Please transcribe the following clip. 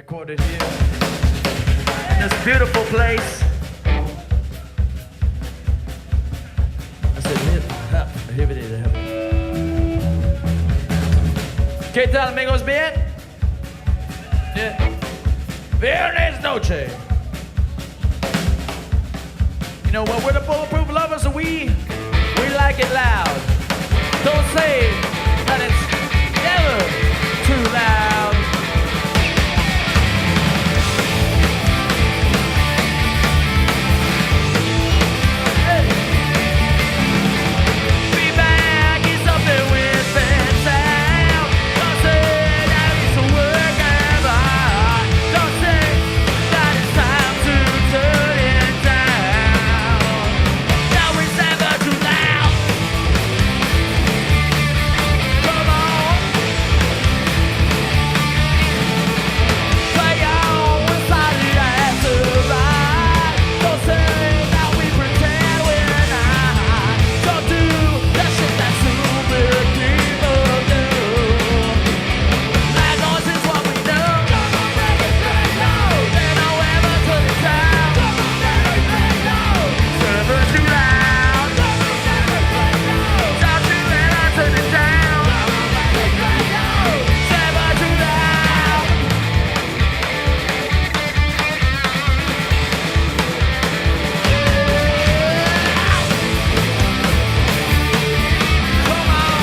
recorded here in this beautiful place. I said hip hop, hippity hip. ¿Qué tal, amigos? Bien? Yeah. Viernes noche. You know what? We're the Bulletproof Lovers, and we like it loud. Don't say that it's never too loud. Hey. Be back is something with bad sound. Don't say that it's a work of art. Don't say that it's time to turn it down. Now it's never too loud. Come on. Play on inside the after ride. Don't say that we pretend we're not. Don't do that shit that super people do. Loud noise is what we do. Then I'll ever turn it down. Never too loud. Don't you ever turn it down. Never too loud. Come on.